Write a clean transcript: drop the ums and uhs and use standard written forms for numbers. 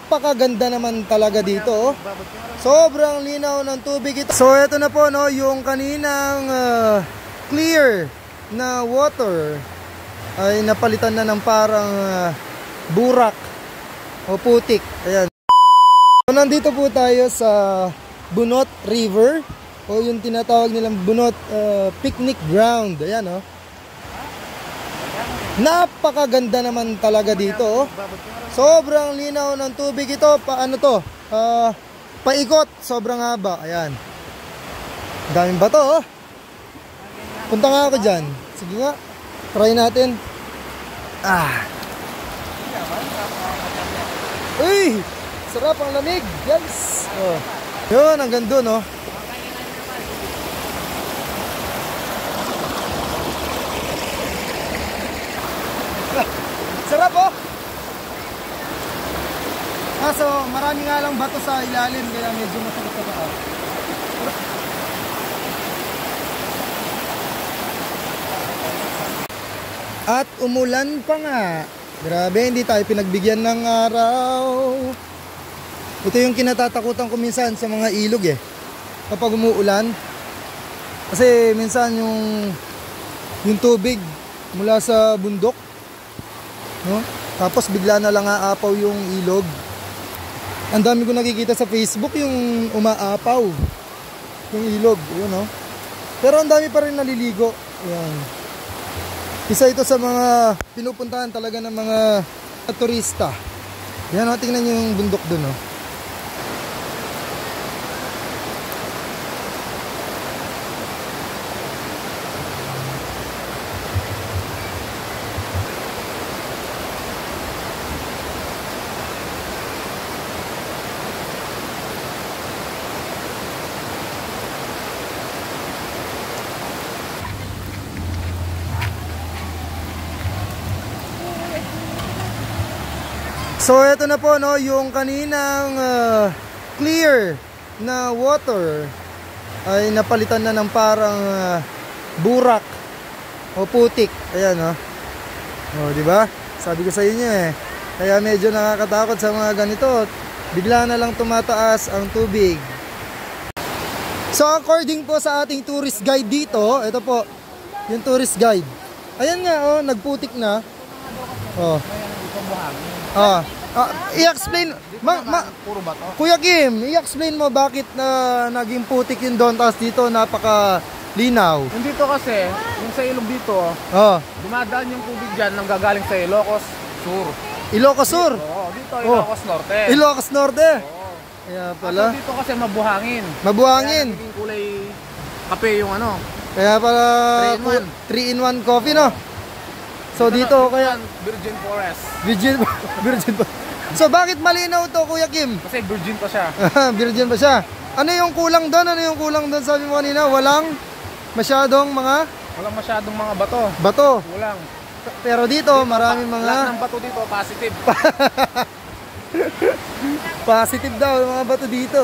Napakaganda naman talaga dito, oh. Sobrang linaw ng tubig ito. So ito na po, no, yung kaninang clear na water ay napalitan na ng parang burak o putik. Ayan. So, nandito po tayo sa Bunot River o yung tinatawag nilang Bunot picnic ground. Ayan, oh. Napakaganda naman talaga dito, oh. Sobrang linaw ng tubig ito. Paano to? Paikot, sobrang haba. Ayan. Daming bato, oh. Punta nga ako dyan. Sige nga, try natin. Uy, sarap ang lamig. Yes. Oh. Yun, hanggang dun, oh. Sarap, oh. So marami nga lang bato sa ilalim kaya medyo masakit sa paa. At umulan pa nga. Grabe, hindi tayo pinagbigyan ng araw. Ito yung kinatatakutan ko minsan sa mga ilog, eh. Kapag umuulan. Kasi minsan yung tubig mula sa bundok, no? Tapos bigla na lang aapaw yung ilog. Ang dami ko nakikita sa Facebook yung umaapaw yung ilog, yun, no? Pero ang dami pa rin naliligo. Ayan. Isa ito sa mga pinupuntahan talaga ng mga turista. Yan, no? Tingnan nyo yung bundok dun, no? So ito na po, no, yung kaninang clear na water ay napalitan na ng parang burak o putik. Ayan, no. Oh, di ba? Sabi ko sa inyo, eh. Kaya medyo nakakatakot sa mga ganito. Bigla na lang tumataas ang tubig. So according po sa ating tourist guide dito, ito po yung tourist guide. Ayan nga, oh, nagputik na. Oh. I-explain puro bato. Kuya Kim, i-explain mo bakit naging putik yun doon, tapos dito napaka linaw. Yung dito kasi, yung sa ilog dito, dumadaan yung tubig dyan nang gagaling sa Ilocos Sur. Ilocos Sur? Oo, dito Ilocos Norte. Ilocos Norte? Oo. Kaya pala. At dito kasi mabuhangin. Mabuhangin. Kaya naging kulay kape yung ano. Kaya pala 3-in-1 coffee, no? So dito kaya Virgin Forest. Virgin So bakit malinaw to, Kuya Kim? Kasi virgin pa siya. Virgin pa siya. Ano yung kulang doon? Ano yung kulang doon? Sabi mo kanina, walang masyadong mga bato. Bato. Walang. Pero dito, maraming mga lahat ng bato dito positive. positive daw yung mga bato dito.